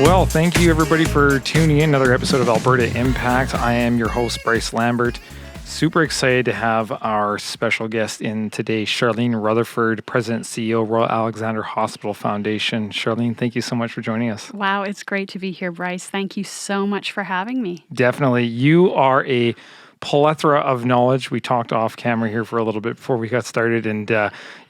Well, thank you everybody for tuning in. Another episode of Alberta Impact. I am your host, Bryce Lambert. Super excited to have our special guest in today, Sharlene Rutherford, President CEO, Royal Alexandra Hospital Foundation. Sharlene, thank you so much for joining us. Wow, it's great to be here, Bryce. Thank you so much for having me. Definitely. You are a plethora of knowledge. We talked off camera here for a little bit before we got started, and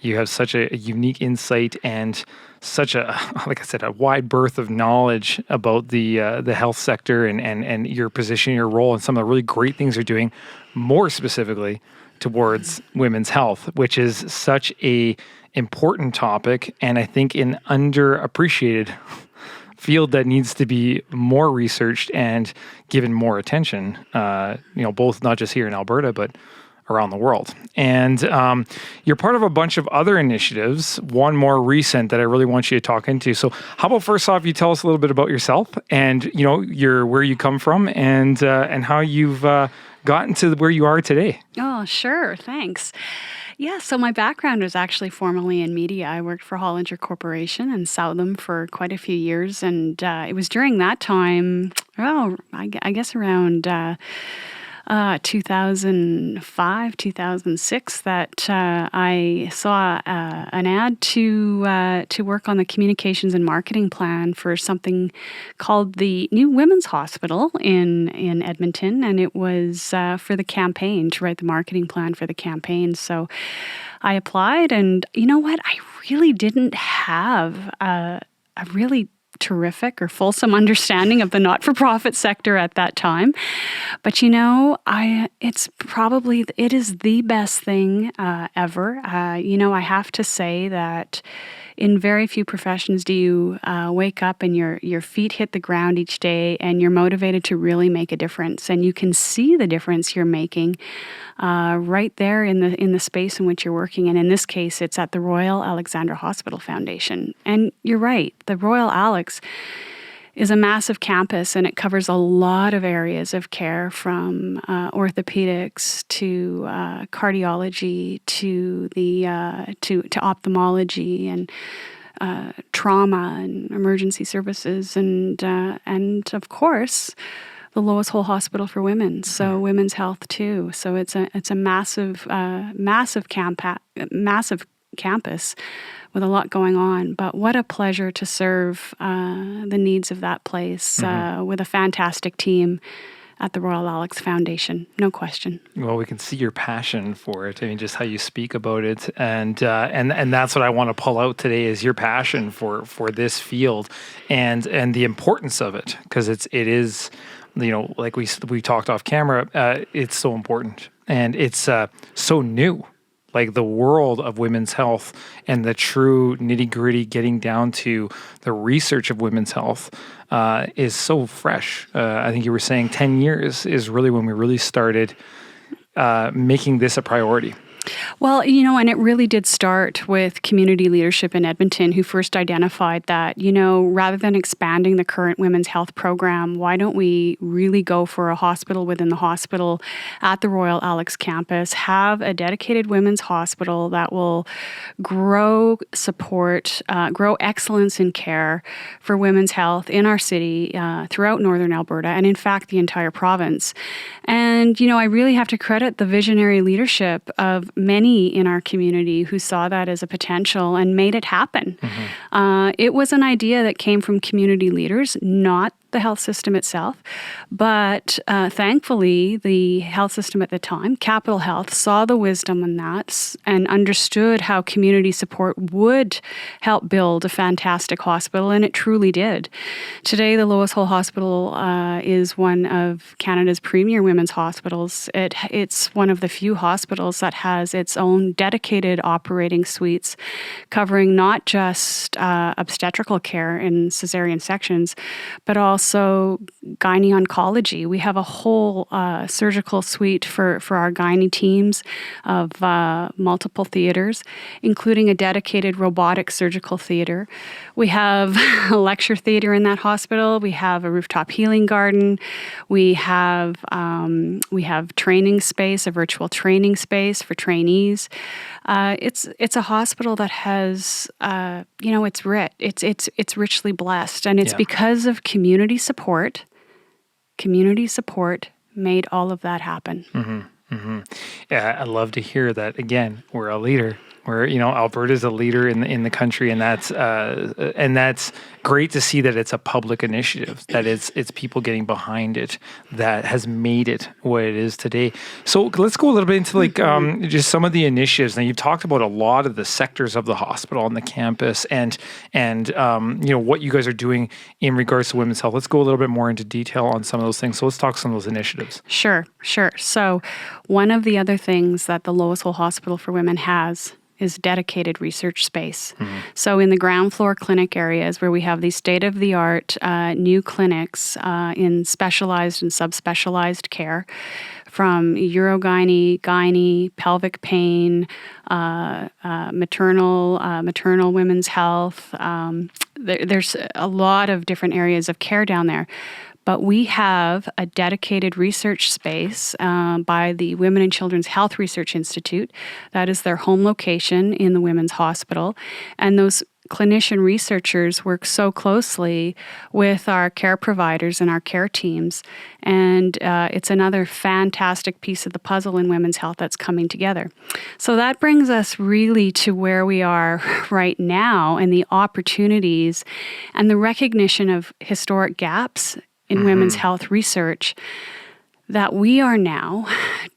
you have such a unique insight and such a, like I said, a wide berth of knowledge about the health sector and your position, your role, and some of the really great things you're doing, more specifically towards women's health, which is such a important topic, and I think an underappreciated field that needs to be more researched and given more attention, both not just here in Alberta, but around the world. And you're part of a bunch of other initiatives, one more recent that I really want you to talk into. So how about first off, you tell us a little bit about yourself and, where you come from and how you've gotten to where you are today. Oh, sure. Thanks. Yeah, so my background was actually formerly in media. I worked for Hollinger Corporation and Southam for quite a few years. And it was during that time, I guess around 2005, 2006, that I saw an ad to work on the communications and marketing plan for something called the New Women's Hospital in Edmonton, and it was for the campaign, to write the marketing plan for the campaign. So I applied, and you know what? I really didn't have a really terrific or fulsome understanding of the not-for-profit sector at that time. But it is the best thing ever. I have to say that in very few professions do you wake up and your feet hit the ground each day and you're motivated to really make a difference. And you can see the difference you're making right there in the space in which you're working. And in this case, it's at the Royal Alexandra Hospital Foundation. And you're right, the Royal Alex is a massive campus, and it covers a lot of areas of care, from orthopedics to cardiology to to ophthalmology and trauma and emergency services, and of course the Lois Hole Hospital for Women, so women's health too. So it's a massive campus with a lot going on. But what a pleasure to serve the needs of that place with a fantastic team at the Royal Alex Foundation, no question. Well, we can see your passion for it. I mean, just how you speak about it, and that's what I want to pull out today is your passion for this field and the importance of it, because it is. Like we talked off camera, it's so important, and it's so new. Like the world of women's health and the true nitty-gritty, getting down to the research of women's health is so fresh. I think you were saying 10 years is really when we really started making this a priority. Well, and it really did start with community leadership in Edmonton, who first identified that, rather than expanding the current women's health program, why don't we really go for a hospital within the hospital at the Royal Alex campus, have a dedicated women's hospital that will grow excellence in care for women's health in our city, throughout Northern Alberta, and in fact, the entire province. And, I really have to credit the visionary leadership of many in our community who saw that as a potential and made it happen. It was an idea that came from community leaders, not the health system itself. But thankfully, the health system at the time, Capital Health, saw the wisdom in that and understood how community support would help build a fantastic hospital, and it truly did. Today, the Lois Hole Hospital is one of Canada's premier women's hospitals. It's one of the few hospitals that has its own dedicated operating suites, covering not just obstetrical care in cesarean sections, but also also gynae oncology. We have a whole surgical suite for our gynae teams of multiple theaters, including a dedicated robotic surgical theater. We have a lecture theater in that hospital. We have a rooftop healing garden. We have training space, a virtual training space for trainees. It's a hospital that has, it's richly blessed, and it's because of community support. Community support made all of that happen. Mm-hmm. Mm-hmm. Yeah, I love to hear that. Again, we're a leader. Alberta's a leader in the country, and that's great to see that it's a public initiative, that it's people getting behind it that has made it what it is today. So let's go a little bit into just some of the initiatives. Now, you've talked about a lot of the sectors of the hospital and the campus, and what you guys are doing in regards to women's health. Let's go a little bit more into detail on some of those things. So let's talk some of those initiatives. Sure. So one of the other things that the Lois Hole Hospital for Women has is dedicated research space. Mm-hmm. So in the ground floor clinic areas where we have these state-of-the-art new clinics in specialized and subspecialized care, from urogynae, pelvic pain, maternal women's health. There's a lot of different areas of care down there. But we have a dedicated research space by the Women and Children's Health Research Institute. That is their home location in the Women's Hospital. And those clinician researchers work so closely with our care providers and our care teams. And it's another fantastic piece of the puzzle in women's health that's coming together. So that brings us really to where we are right now, and the opportunities and the recognition of historic gaps in women's health research that we are now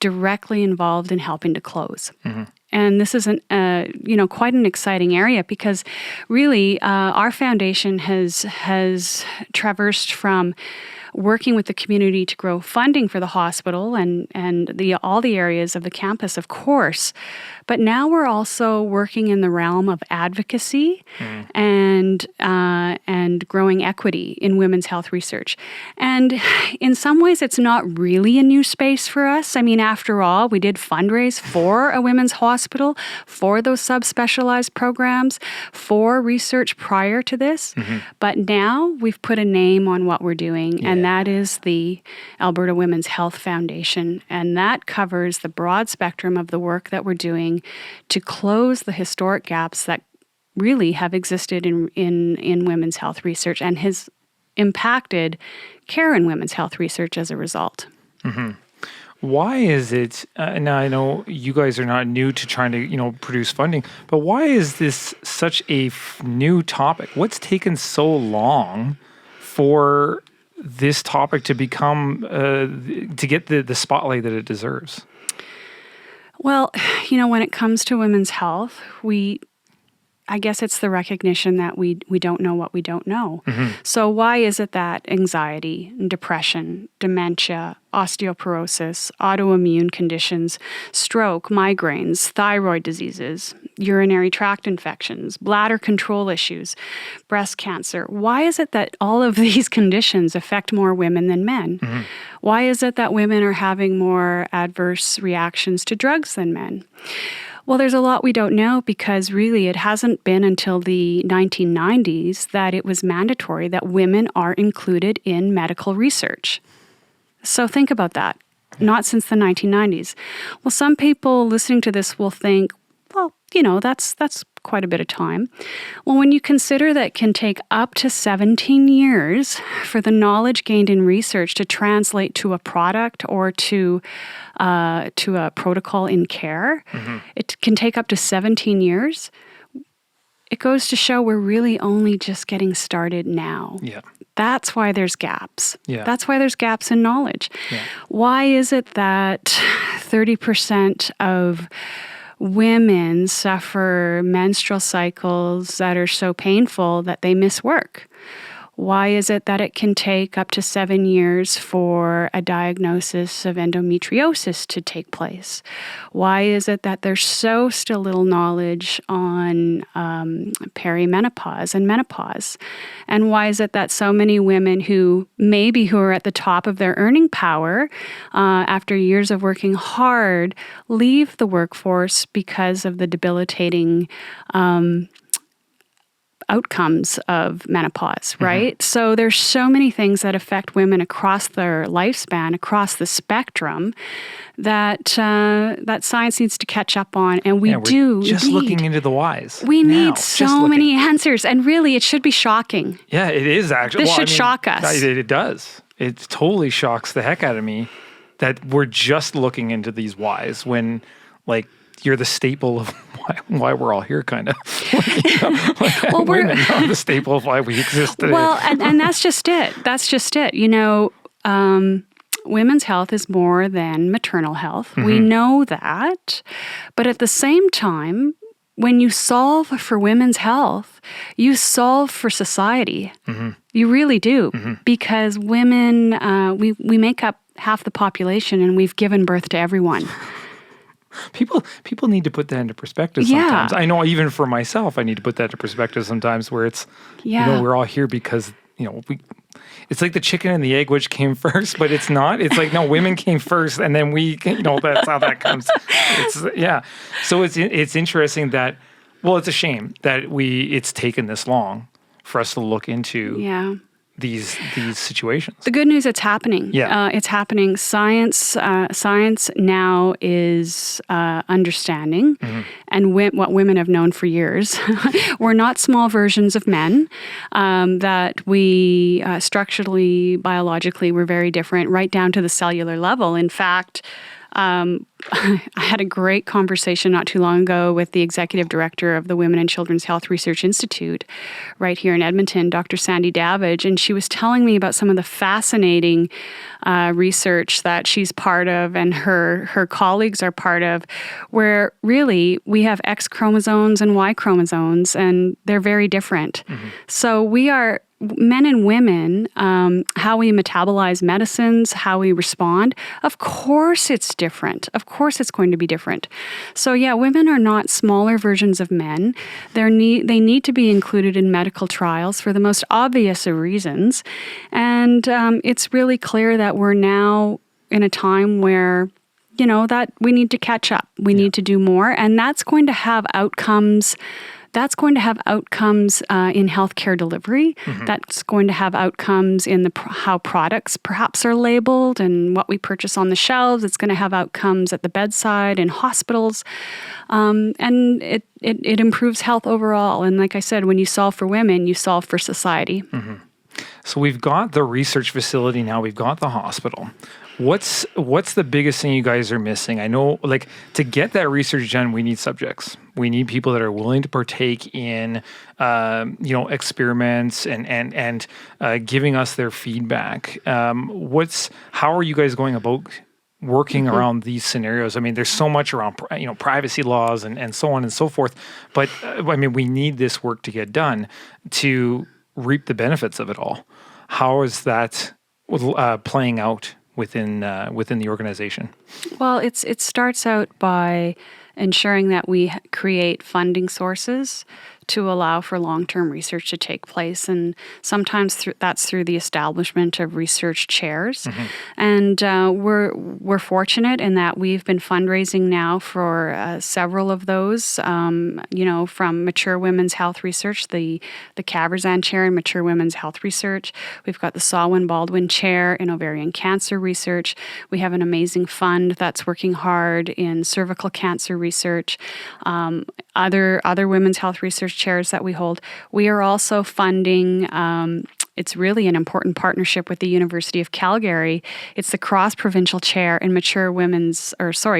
directly involved in helping to close. Mm-hmm. And this is quite an exciting area, because really our foundation has traversed from working with the community to grow funding for the hospital and all the areas of the campus, of course. But now we're also working in the realm of advocacy and growing equity in women's health research. And in some ways, it's not really a new space for us. I mean, after all, we did fundraise for a women's hospital, for those subspecialized programs, for research prior to this. Mm-hmm. But now we've put a name on what we're doing, and that is the Alberta Women's Health Foundation. And that covers the broad spectrum of the work that we're doing to close the historic gaps that really have existed in women's health research, and has impacted care in women's health research as a result. Mm-hmm. Why is it, now I know you guys are not new to trying to, produce funding, but why is this such a new topic? What's taken so long for this topic to become, to get the spotlight that it deserves? Well, when it comes to women's health, I guess it's the recognition that we don't know what we don't know. Mm-hmm. So why is it that anxiety, depression, dementia, osteoporosis, autoimmune conditions, stroke, migraines, thyroid diseases, urinary tract infections, bladder control issues, breast cancer, why is it that all of these conditions affect more women than men? Mm-hmm. Why is it that women are having more adverse reactions to drugs than men? Well, there's a lot we don't know, because really it hasn't been until the 1990s that it was mandatory that women are included in medical research. So think about that. Not since the 1990s. Well, some people listening to this will think, well, that's quite a bit of time. Well, when you consider that it can take up to 17 years for the knowledge gained in research to translate to a product or to a protocol in care, it can take up to 17 years. It goes to show we're really only just getting started now. Yeah. That's why there's gaps. Yeah. That's why there's gaps in knowledge. Yeah. Why is it that 30% of women suffer menstrual cycles that are so painful that they miss work? Why is it that it can take up to 7 years for a diagnosis of endometriosis to take place? Why is it that there's still little knowledge on perimenopause and menopause? And why is it that so many women who are at the top of their earning power after years of working hard leave the workforce because of the debilitating outcomes of menopause, right? So there's so many things that affect women across their lifespan, across the spectrum, that science needs to catch up on, and we're looking into the whys. We need so many answers, and really, it should be shocking. Yeah, it is actually. This should shock us. It does. It totally shocks the heck out of me that we're just looking into these whys when, like, you're the staple of why we're all here, kind of. Well, women are the staple of why we exist today. Well, and that's just it. That's just it. Women's health is more than maternal health. We know that. But at the same time, when you solve for women's health, you solve for society. You really do. Because women, we make up half the population, and we've given birth to everyone. People need to put that into perspective sometimes. I know even for myself, I need to put that into perspective sometimes, where it's, we're all here because, it's like the chicken and the egg, which came first, but it's not. It's like, no, women came first, and then that's how that comes. So it's interesting that, it's a shame that it's taken this long for us to look into these situations. The good news, it's happening. It's happening. Science now is understanding, and what women have known for years. We're not small versions of men, that we structurally, biologically, we're very different, right down to the cellular level. In fact, I had a great conversation not too long ago with the executive director of the Women and Children's Health Research Institute right here in Edmonton, Dr. Sandy Davidge, and she was telling me about some of the fascinating research that she's part of and her colleagues are part of, where really we have X chromosomes and Y chromosomes, and they're very different. So we are men and women, how we metabolize medicines, how we respond, of course it's different. Of course it's going to be different. So women are not smaller versions of men. They need to be included in medical trials for the most obvious of reasons. And it's really clear that we're now in a time where, that we need to catch up. We need to do more. And that's going to have outcomes. That's going to have outcomes in healthcare delivery. That's going to have outcomes in how products perhaps are labeled and what we purchase on the shelves. It's going to have outcomes at the bedside in hospitals. And it improves health overall. And like I said, when you solve for women, you solve for society. So we've got the research facility now. We've got the hospital. What's the biggest thing you guys are missing? I know, to get that research done, we need subjects. We need people that are willing to partake in, experiments and giving us their feedback. How are you guys going about working around these scenarios? I mean, there's so much around, privacy laws and so on and so forth. But we need this work to get done to reap the benefits of it all. How is that playing out within the organization? Well, it starts out by ensuring that we create funding sources to allow for long-term research to take place. And sometimes that's through the establishment of research chairs. And we're fortunate in that we've been fundraising now for several of those, from Mature Women's Health Research, the Cabrzan Chair in Mature Women's Health Research. We've got the Salwin Baldwin Chair in Ovarian Cancer Research. We have an amazing fund that's working hard in cervical cancer research. Other women's health research chairs that we hold. We are also funding, it's really an important partnership with the University of Calgary. It's the cross-provincial chair in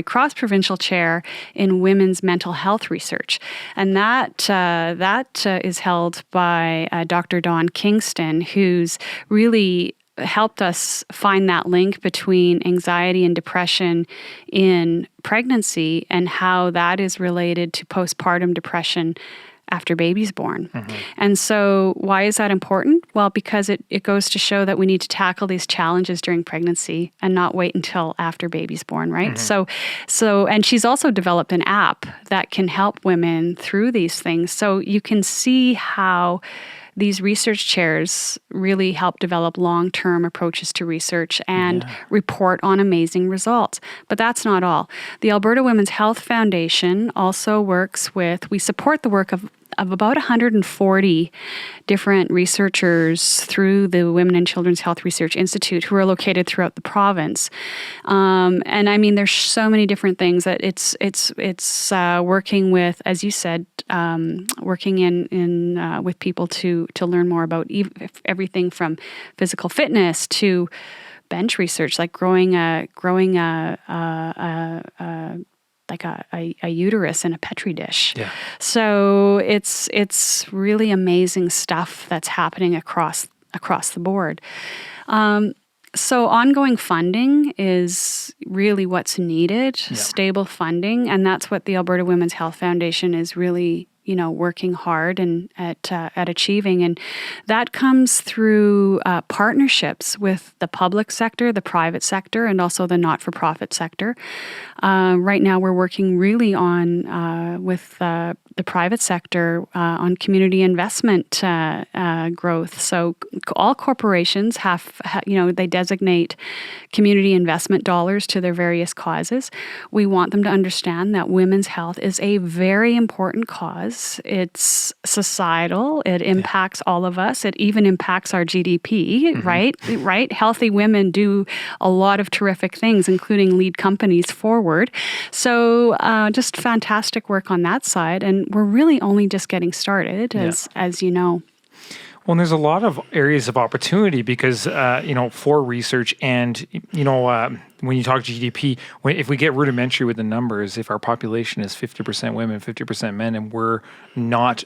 cross-provincial chair in women's mental health research. And that is held by Dr. Dawn Kingston, who's really helped us find that link between anxiety and depression in pregnancy and how that is related to postpartum depression after baby's born. And so why is that important? Well, because it goes to show that we need to tackle these challenges during pregnancy and not wait until after baby's born, right? So and she's also developed an app that can help women through these things. So you can see how these research chairs really help develop long-term approaches to research and report on amazing results. But that's not all. The Alberta Women's Health Foundation also we support the work of about 140 different researchers through the Women and Children's Health Research Institute who are located throughout the province. And I mean, there's so many different things that it's working with, as you said, working in with people to learn more about everything from physical fitness to bench research, like growing a uterus in a Petri dish. Yeah. So it's really amazing stuff that's happening across the board. So ongoing funding is really what's needed, stable funding, and that's what the Alberta Women's Health Foundation is really working hard and at achieving. And that comes through partnerships with the public sector, the private sector, and also the not-for-profit sector. Right now, we're working really on with the private sector on community investment growth. So all corporations they designate community investment dollars to their various causes. We want them to understand that women's health is a very important cause. It's societal. It impacts all of us. It even impacts our GDP, right? Healthy women do a lot of terrific things, including lead companies forward. So just fantastic work on that side. And we're really only just getting started, as you know. Well, and there's a lot of areas of opportunity because, for research and, when you talk GDP, if we get rudimentary with the numbers, if our population is 50% women, 50% men, and we're not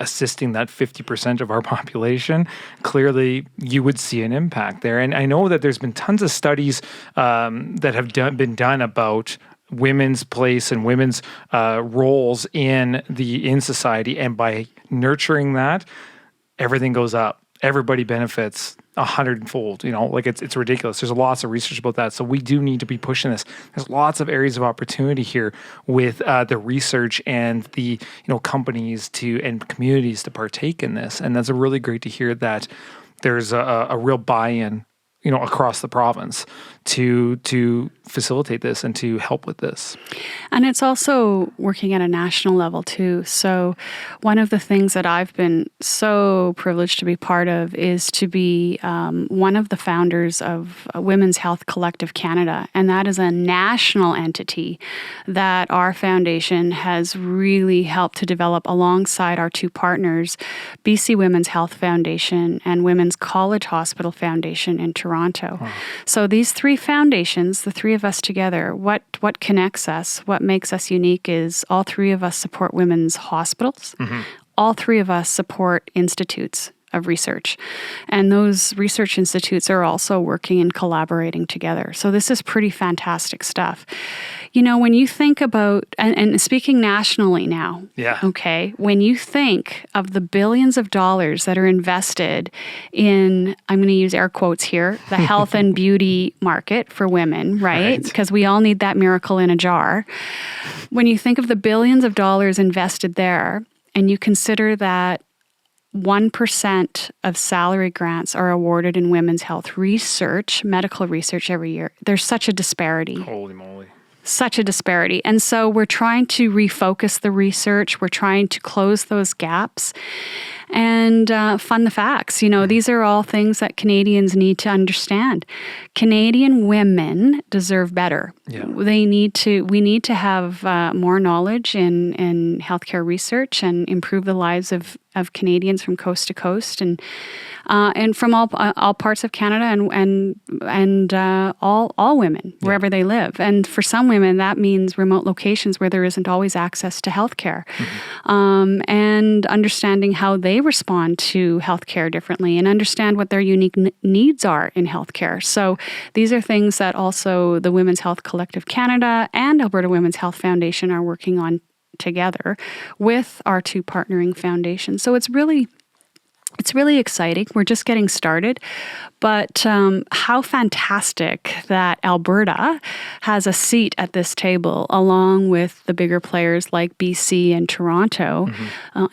assisting that 50% of our population, clearly you would see an impact there. And I know that there's been tons of studies that have been done about women's place and women's roles in society, and by nurturing that, everything goes up. Everybody benefits 100-fold. It's ridiculous. There's lots of research about that. So we do need to be pushing this. There's lots of areas of opportunity here with the research and the companies and communities to partake in this. And that's really great to hear that there's a real buy-in across the province to facilitate this and to help with this. And it's also working at a national level too. So one of the things that I've been so privileged to be part of is to be one of the founders of Women's Health Collective Canada. And that is a national entity that our foundation has really helped to develop alongside our two partners, BC Women's Health Foundation and Women's College Hospital Foundation in Toronto. Wow. So these three foundations, the three of us together, what connects us, what makes us unique is all three of us support women's hospitals. All three of us support institutes of research. And those research institutes are also working and collaborating together. So this is pretty fantastic stuff. When you think about, and speaking nationally now, okay, when you think of the billions of dollars that are invested in, I'm going to use air quotes here, the health and beauty market for women, right? Because we all need that miracle in a jar. When you think of the billions of dollars invested there, and you consider that 1% of salary grants are awarded in women's health research, medical research every year, there's such a disparity. Holy moly. Such a disparity. And so we're trying to refocus the research. We're trying to close those gaps and fund the facts. These are all things that Canadians need to understand. Canadian women deserve better. Yeah. We need to have more knowledge in healthcare research and improve the lives of Canadians from coast to coast and from all parts of Canada and all women wherever they live. And for some women, that means remote locations where there isn't always access to healthcare, and understanding how they respond to healthcare differently and understand what their unique needs are in healthcare. So these are things that also the Women's Health Collective Canada and Alberta Women's Health Foundation are working on together with our two partnering foundations. So it's really exciting. We're just getting started. But how fantastic that Alberta has a seat at this table, along with the bigger players like BC and Toronto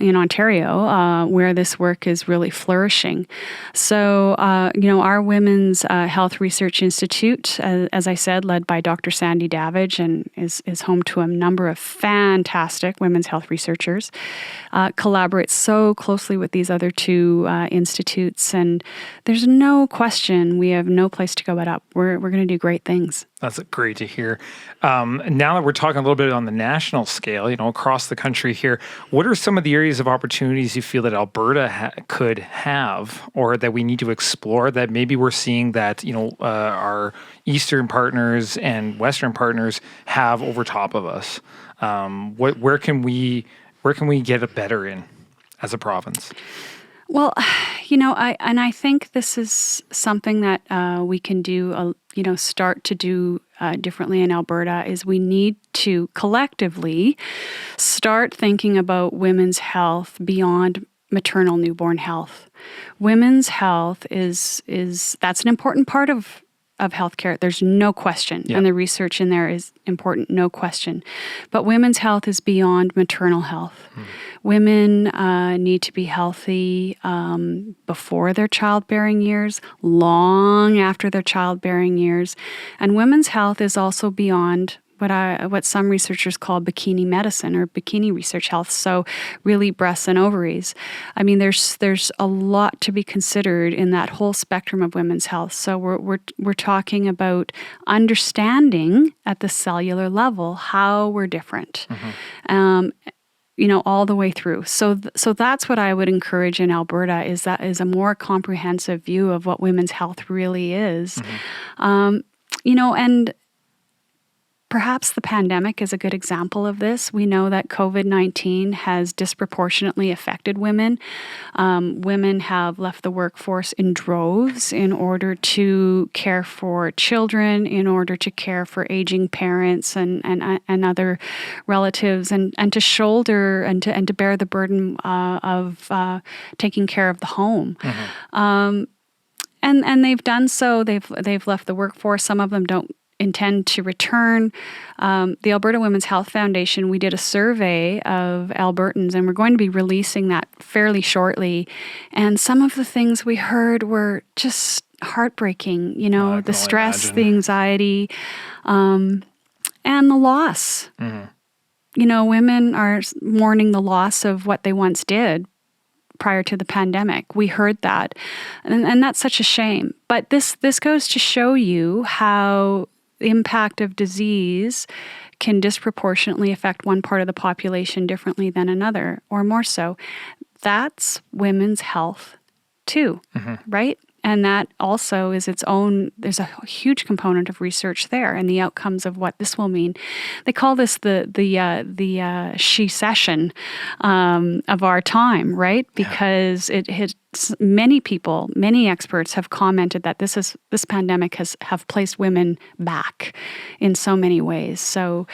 in Ontario, where this work is really flourishing. So, our Women's Health Research Institute, as I said, led by Dr. Sandy Davidge, and is home to a number of fantastic women's health researchers, collaborates so closely with these other two institutes. And there's no question we have no place to go but up. We're going to do great things. That's great to hear. Now that we're talking a little bit on the national scale, across the country here, what are some of the areas of opportunities you feel that Alberta could have, or that we need to explore, that maybe we're seeing that, our Eastern partners and Western partners have over top of us? Where can we get it better in as a province? Well, I think this is something that we can do, start to do differently in Alberta, is we need to collectively start thinking about women's health beyond maternal newborn health. Women's health that's an important part of healthcare. There's no question. Yeah. And the research in there is important, no question. But women's health is beyond maternal health. Women need to be healthy before their childbearing years, long after their childbearing years. And women's health is also beyond what some researchers call bikini medicine or bikini research health. So really breasts and ovaries. I mean, there's a lot to be considered in that whole spectrum of women's health. So we're talking about understanding at the cellular level how we're different. All the way through. So that's what I would encourage in Alberta, is a more comprehensive view of what women's health really is. And perhaps the pandemic is a good example of this. We know that COVID-19 has disproportionately affected women. Women have left the workforce in droves in order to care for children, in order to care for aging parents and other relatives, and to shoulder and to bear the burden of taking care of the home. And they've done so. They've left the workforce. Some of them don't intend to return. The Alberta Women's Health Foundation, we did a survey of Albertans, and we're going to be releasing that fairly shortly. And some of the things we heard were just heartbreaking, the stress, the anxiety, and the loss. Women are mourning the loss of what they once did prior to the pandemic. We heard that. And that's such a shame. But this goes to show you how the impact of disease can disproportionately affect one part of the population differently than another, or more so. That's women's health too, right? And that also is its own, there's a huge component of research there and the outcomes of what this will mean. They call this the she-cession of our time, right? Because it hits many people, many experts have commented that this pandemic have placed women back in so many ways. So,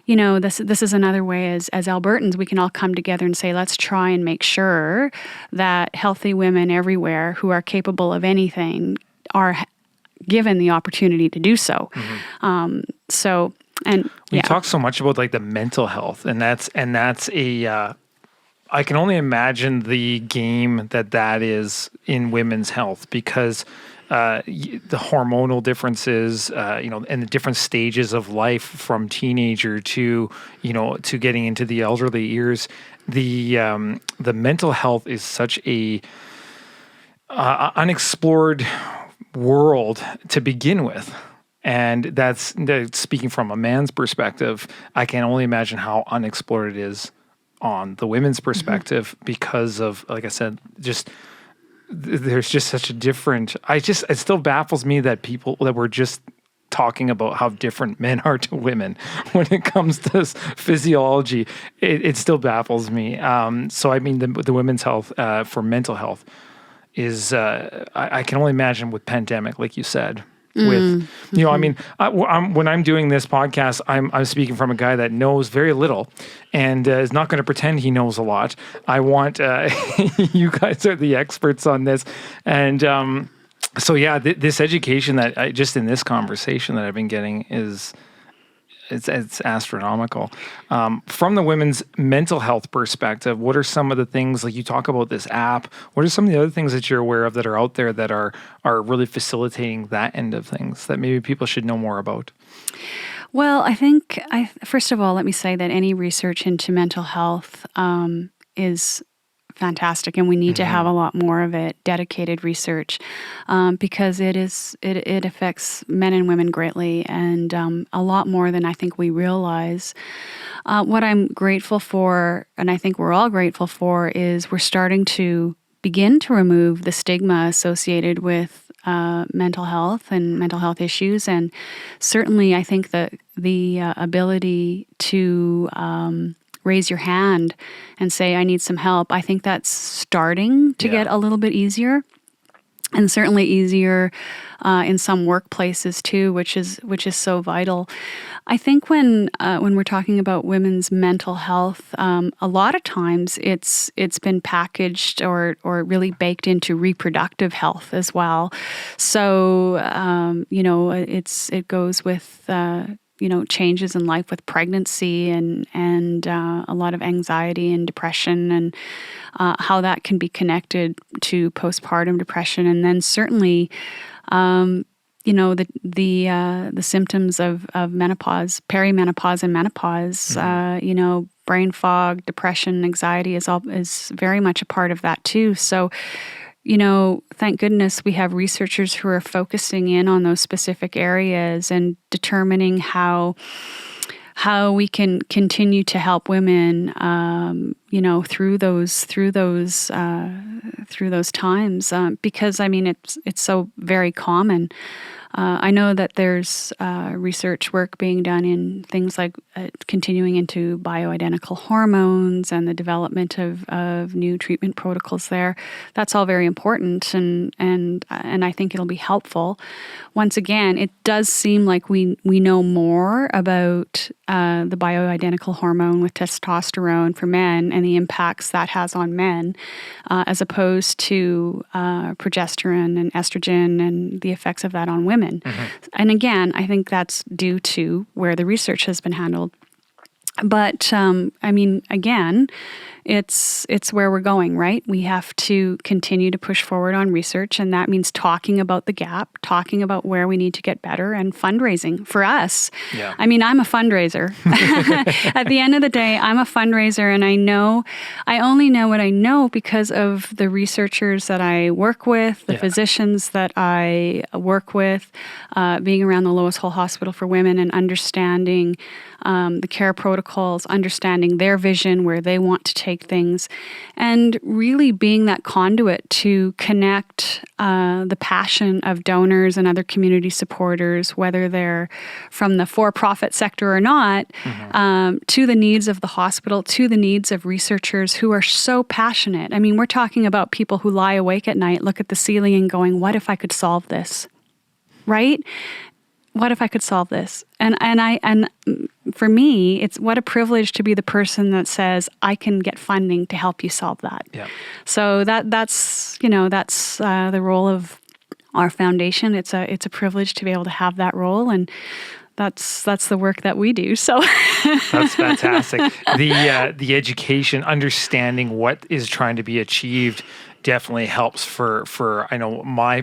this is another way as Albertans, we can all come together and say, let's try and make sure that healthy women everywhere who are capable of anything are given the opportunity to do so. We talk so much about like the mental health, and that's a I can only imagine the game that is in women's health, because the hormonal differences, and the different stages of life from teenager to getting into the elderly years, the mental health is such a unexplored world to begin with. And that's speaking from a man's perspective. I can only imagine how unexplored it is on the women's perspective, because of, like I said, there's just such a different, it still baffles me that we're just talking about how different men are to women when it comes to physiology. It still baffles me. So I mean, the women's health for mental health is, I can only imagine with pandemic, like you said. with, I mean, when I'm doing this podcast, I'm speaking from a guy that knows very little and is not going to pretend he knows a lot. I want you guys are the experts on this, and so yeah, this education that just in this conversation that I've been getting is. It's astronomical. From the women's mental health perspective, what are some of the things, like you talk about this app, what are some of the other things that you're aware of that are out there that are really facilitating that end of things that maybe people should know more about? Well, I think, first of all, let me say that any research into mental health is fantastic, and we need to have a lot more of it, dedicated research, because it affects men and women greatly, and a lot more than I think we realize. What I'm grateful for, and I think we're all grateful for, is we're starting to begin to remove the stigma associated with mental health and mental health issues, and certainly I think that the ability to raise your hand and say, I need some help, I think that's starting to get a little bit easier, and certainly easier in some workplaces too, which is so vital. I think when we're talking about women's mental health, a lot of times it's been packaged or really baked into reproductive health as well. So it goes with changes in life with pregnancy and a lot of anxiety and depression, and how that can be connected to postpartum depression, and then certainly, the symptoms of menopause, perimenopause, and menopause. Brain fog, depression, anxiety is very much a part of that too. So, thank goodness we have researchers who are focusing in on those specific areas and determining how we can continue to help women, through those times. Because I mean, it's so very common. I know that there's research work being done in things like continuing into bioidentical hormones and the development of new treatment protocols there. That's all very important, and I think it'll be helpful. Once again, it does seem like we know more about the bioidentical hormone with testosterone for men and the impacts that has on men, as opposed to progesterone and estrogen and the effects of that on women. And again, I think that's due to where the research has been handled. But again, it's where we're going, right? We have to continue to push forward on research, and that means talking about the gap, talking about where we need to get better, and fundraising for us. Yeah. I mean, I'm a fundraiser. At the end of the day, I'm a fundraiser, and I only know what I know because of the researchers that I work with, the physicians that I work with, being around the Lois Hole Hospital for Women and understanding the care protocols, understanding their vision, where they want to take things, and really being that conduit to connect the passion of donors and other community supporters, whether they're from the for-profit sector or not, to the needs of the hospital, to the needs of researchers who are so passionate. I mean, we're talking about people who lie awake at night, look at the ceiling and going, what if I could solve this? Right? What if I could solve this? And for me, it's what a privilege to be the person that says, I can get funding to help you solve that. Yeah. So that's the role of our foundation. It's a privilege to be able to have that role, and that's the work that we do. So that's fantastic. The education, understanding what is trying to be achieved, definitely helps for I know my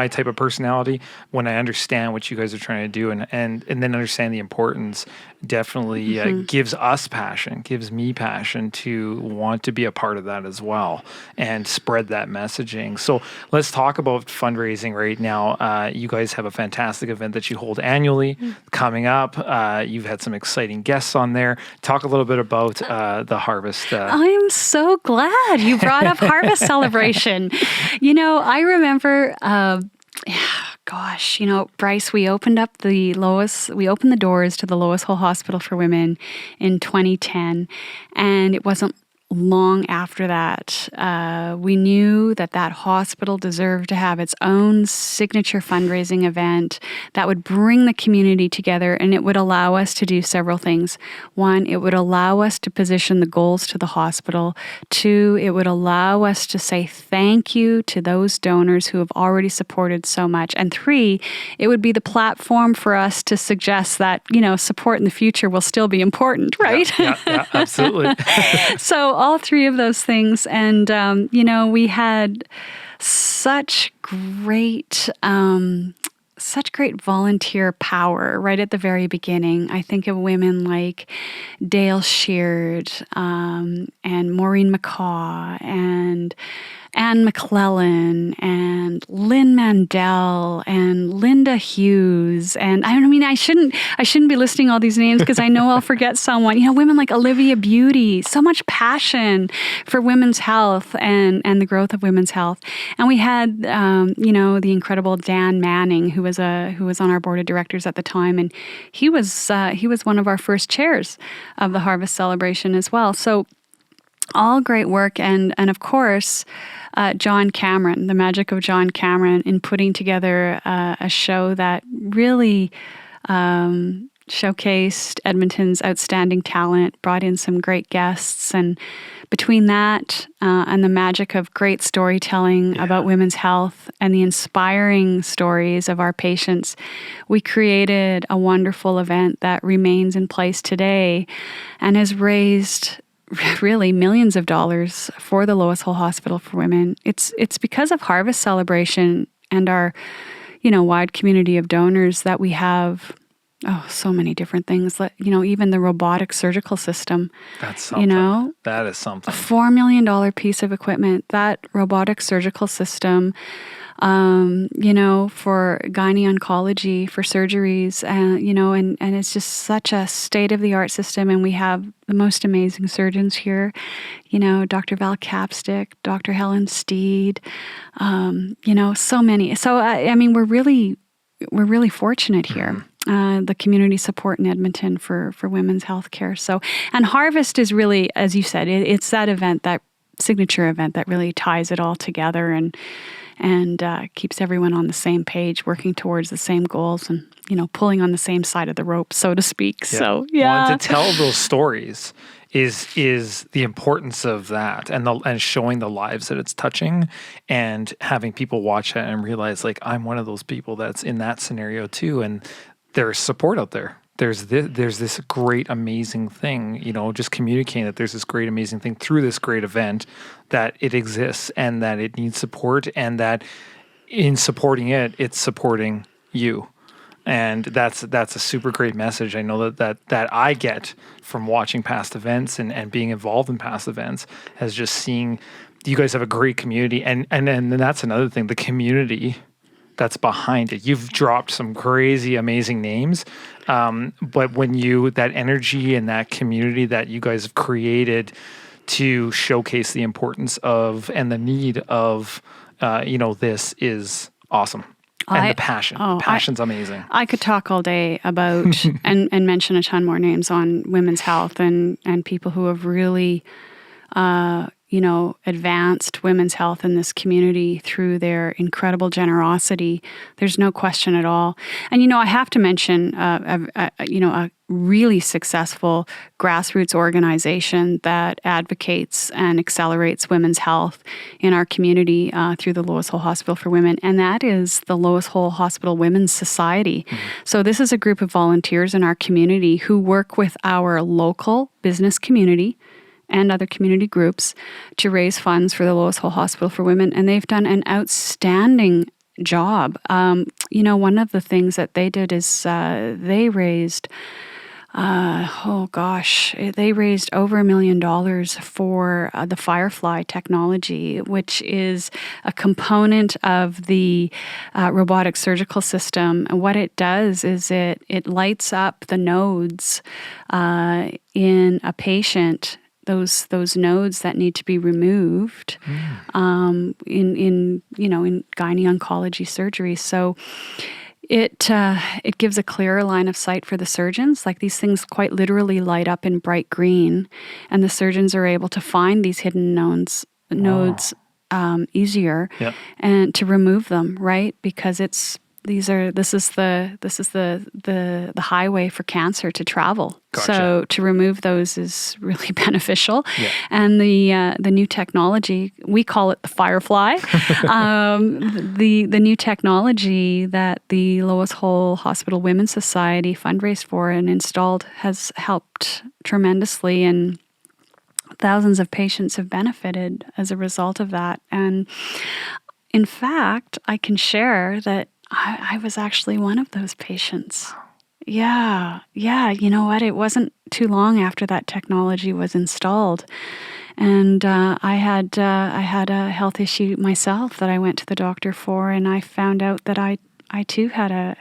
type of personality. When I understand what you guys are trying to do and then understand the importance, definitely gives us passion, gives me passion to want to be a part of that as well and spread that messaging. So let's talk about fundraising right now. You guys have a fantastic event that you hold annually coming up. You've had some exciting guests on there. Talk a little bit about the Harvest. I am so glad you brought up Harvest celebration. I remember, Bryce, we opened the doors to the Lois Hole Hospital for Women in 2010, and it wasn't long after that, we knew that that hospital deserved to have its own signature fundraising event that would bring the community together, and it would allow us to do several things. One, it would allow us to position the goals to the hospital. Two, it would allow us to say thank you to those donors who have already supported so much. And three, it would be the platform for us to suggest that, support in the future will still be important, right? Yeah, absolutely. So all three of those things. And, we had such great volunteer power right at the very beginning. I think of women like Dale Sheard and Maureen McCaw and Anne McClellan and Lynn Mandel and Linda Hughes. And I shouldn't be listing all these names because I know I'll forget someone. Women like Olivia Beauty, so much passion for women's health and the growth of women's health. And we had, the incredible Dan Manning, who was on our board of directors at the time. And he was one of our first chairs of the Harvest Celebration as well. So all great work. And of course, John Cameron, the magic of John Cameron in putting together a show that really showcased Edmonton's outstanding talent, brought in some great guests. And between that and the magic of great storytelling about women's health and the inspiring stories of our patients, we created a wonderful event that remains in place today and has raised really millions of dollars for the Lois Hole Hospital for Women. It's because of Harvest Celebration and our, wide community of donors that we have, so many different things. Even the robotic surgical system. That's something. That is something. A $4 million piece of equipment. That robotic surgical system, for gynae oncology, for surgeries, and it's just such a state-of-the-art system. And we have the most amazing surgeons here, Dr. Val Capstick, Dr. Helen Steed, so many. So, we're really fortunate here. The community support in Edmonton for women's health care. So, and Harvest is really, as you said, it's that event, that signature event that really ties it all together and keeps everyone on the same page, working towards the same goals and, pulling on the same side of the rope, so to speak. Yeah. So, yeah. Well, to tell those stories is the importance of that and showing the lives that it's touching and having people watch it and realize, like, I'm one of those people that's in that scenario too. And there's support out there. There's this great, amazing thing, just communicating that there's this great, amazing thing through this great event, that it exists and that it needs support, and that in supporting it, it's supporting you. And that's a super great message. I know that I get from watching past events and being involved in past events, as just seeing you guys have a great community. And that's another thing, the community that's behind it. You've dropped some crazy, amazing names. But when that energy and that community that you guys have created to showcase the importance of and the need of, this is awesome. And the passion's amazing. I could talk all day about and mention a ton more names on women's health and people who have really, advanced women's health in this community through their incredible generosity. There's no question at all. And, I have to mention, a really successful grassroots organization that advocates and accelerates women's health in our community through the Lois Hole Hospital for Women, and that is the Lois Hole Hospital Women's Society. Mm-hmm. So this is a group of volunteers in our community who work with our local business community and other community groups to raise funds for the Lois Hole Hospital for Women. And they've done an outstanding job. One of the things that they did is they raised, they raised over $1 million for the Firefly Technology, which is a component of the robotic surgical system. And what it does is it lights up the nodes in a patient, those nodes that need to be removed in gynae oncology surgery. So It gives a clearer line of sight for the surgeons. Like these things quite literally light up in bright green, and the surgeons are able to find these hidden nodes easier, Yep. and to remove them, right? Because this is the highway for cancer to travel. Gotcha. So to remove those is really beneficial. Yeah. And the new technology, we call it the Firefly. The new technology that the Lois Hole Hospital Women's Society fundraised for and installed has helped tremendously, and thousands of patients have benefited as a result of that. And in fact, I can share that I was actually one of those patients. Yeah. You know what? It wasn't too long after that technology was installed, and I had a health issue myself that I went to the doctor for, and I found out that I too had a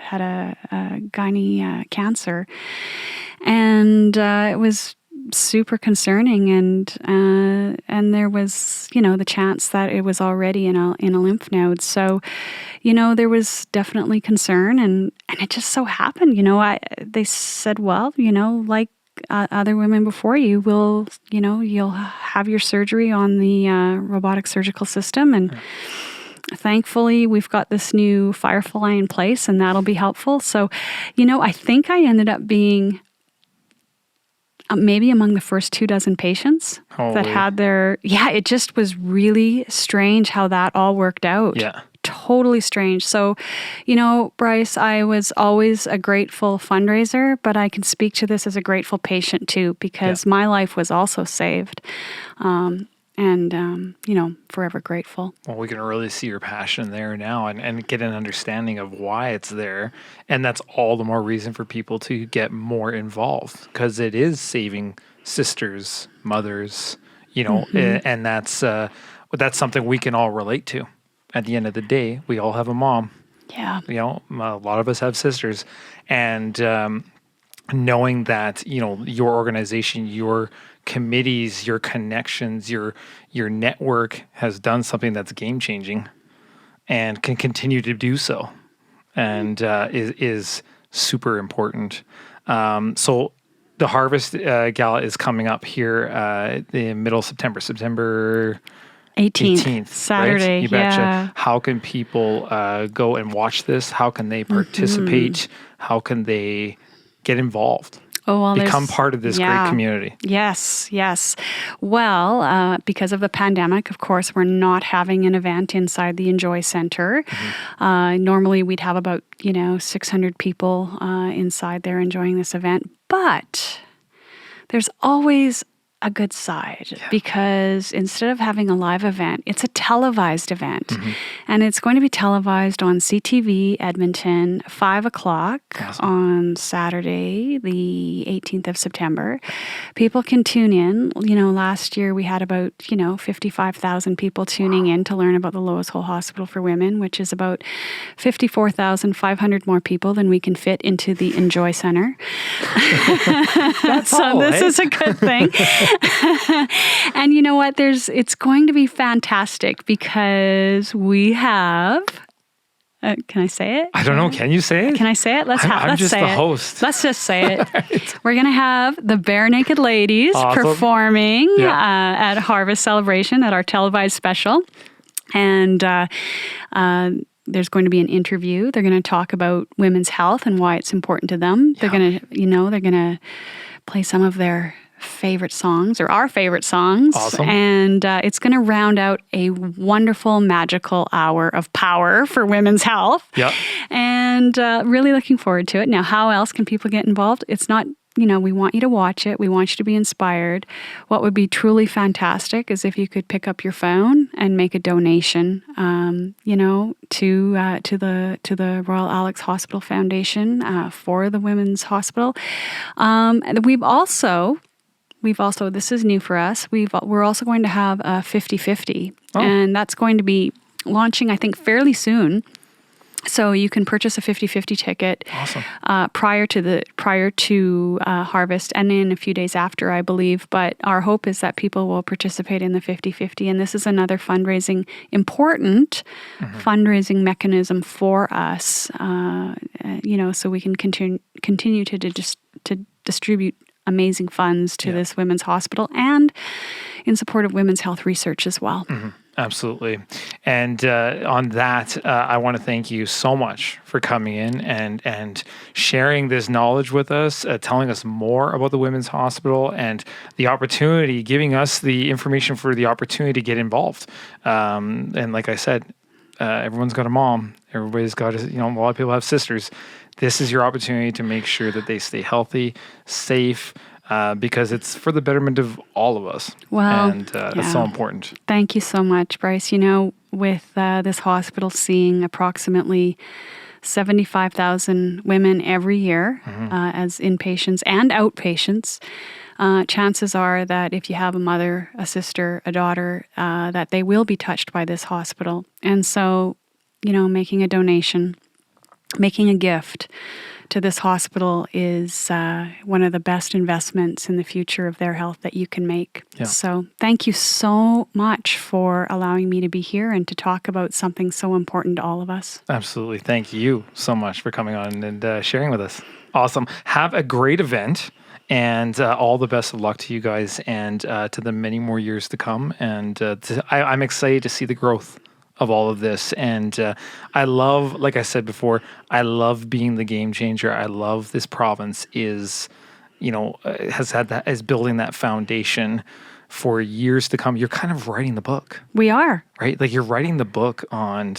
gynae cancer, and it was super concerning, and there was the chance that it was already in a lymph node. So there was definitely concern, and it just so happened they said, well, like other women before you, you'll have your surgery on the robotic surgical system, and thankfully we've got this new Firefly in place, and that'll be helpful. So I think I ended up being maybe among the first 24 patients that had their... Yeah, it just was really strange how that all worked out. Yeah. Totally strange. So, Bryce, I was always a grateful fundraiser, but I can speak to this as a grateful patient too, because my life was also saved. Forever grateful. Well, we can really see your passion there now and get an understanding of why it's there. And that's all the more reason for people to get more involved, because it is saving sisters, mothers, and that's something we can all relate to. At the end of the day, we all have a mom. Yeah. A lot of us have sisters. And knowing that, your organization, your committees, your connections, your network has done something that's game changing and can continue to do so, and is super important. So the Harvest Gala is coming up here in middle of September 18th, Saturday. Right? You betcha. Yeah. How can people go and watch this? How can they participate? How can they get involved? Become part of this great community. Yes. Well, because of the pandemic, of course, we're not having an event inside the Enjoy Center. Normally, we'd have about 600 people inside there enjoying this event, but there's always a good side, because instead of having a live event, it's a televised event. And it's going to be televised on CTV Edmonton, 5 o'clock on Saturday, the 18th of September. People can tune in. Last year we had about, 55,000 people tuning in to learn about the Lois Hole Hospital for Women, which is about 54,500 more people than we can fit into the Enjoy Center. So this is a good thing. And you know what? It's going to be fantastic, because we have... can I say it? I don't know. Can you say it? Can I say it? Let's just say the it. host. Let's just say it. Right. We're going to have the Bare Naked Ladies performing at Harvest Celebration at our televised special. And there's going to be an interview. They're going to talk about women's health and why it's important to them. They're going to play some of their favorite songs, or our favorite songs. Awesome. And it's going to round out a wonderful, magical hour of power for women's health. Yep. And really looking forward to it. Now, how else can people get involved? It's not, we want you to watch it. We want you to be inspired. What would be truly fantastic is if you could pick up your phone and make a donation, to the Royal Alex Hospital Foundation for the Women's Hospital. We've also, this is new for us, we're also going to have a 50-50, and that's going to be launching, I think, fairly soon. So you can purchase a 50/50 ticket. Awesome. Prior to harvest and in a few days after, I believe. But our hope is that people will participate in the 50/50, and this is another important fundraising mechanism for us. So we can continue to distribute amazing funds to this women's hospital and in support of women's health research as well. Absolutely. And on that, I want to thank you so much for coming in and sharing this knowledge with us, telling us more about the Women's Hospital and the opportunity, giving us the information for the opportunity to get involved. And like I said, everyone's got a mom. Everybody's got, a lot of people have sisters. This is your opportunity to make sure that they stay healthy, safe, because it's for the betterment of all of us. Well, and that's so important. Thank you so much, Bryce. With this hospital seeing approximately 75,000 women every year as inpatients and outpatients, chances are that if you have a mother, a sister, a daughter, that they will be touched by this hospital. And so, making a donation, making a gift to this hospital is one of the best investments in the future of their health that you can make. Yeah. So thank you so much for allowing me to be here and to talk about something so important to all of us. Absolutely. Thank you so much for coming on and sharing with us. Awesome. Have a great event. And all the best of luck to you guys and to the many more years to come. And I'm excited to see the growth of all of this. And I love, like I said before, I love being the game changer. I love this province is building that foundation for years to come. You're kind of writing the book. We are. Right? Like you're writing the book on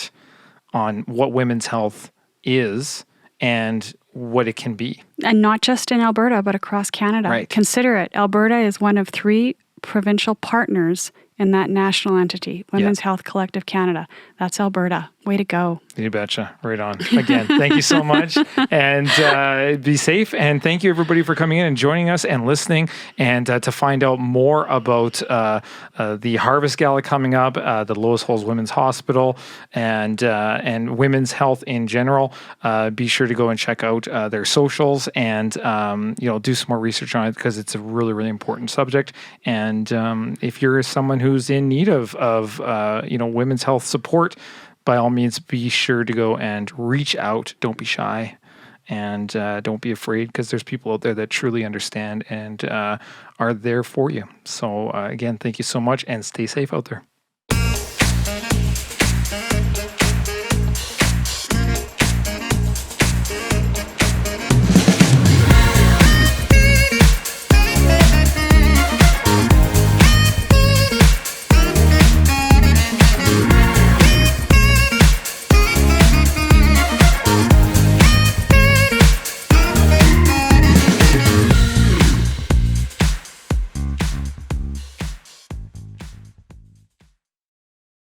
what women's health is and what it can be. And not just in Alberta, but across Canada. Right. Consider it. Alberta is one of 3 provincial partners in that national entity, Women's Health Collective Canada. That's Alberta. Way to go. You betcha. Right on. Again, thank you so much. And be safe. And thank you, everybody, for coming in and joining us and listening. And to find out more about the Harvest Gala coming up, the Lois Holes Women's Hospital, and women's health in general, be sure to go and check out their socials and do some more research on it because it's a really, really important subject. And if you're someone who's in need of women's health support, by all means, be sure to go and reach out. Don't be shy and don't be afraid because there's people out there that truly understand and are there for you. So again, thank you so much and stay safe out there.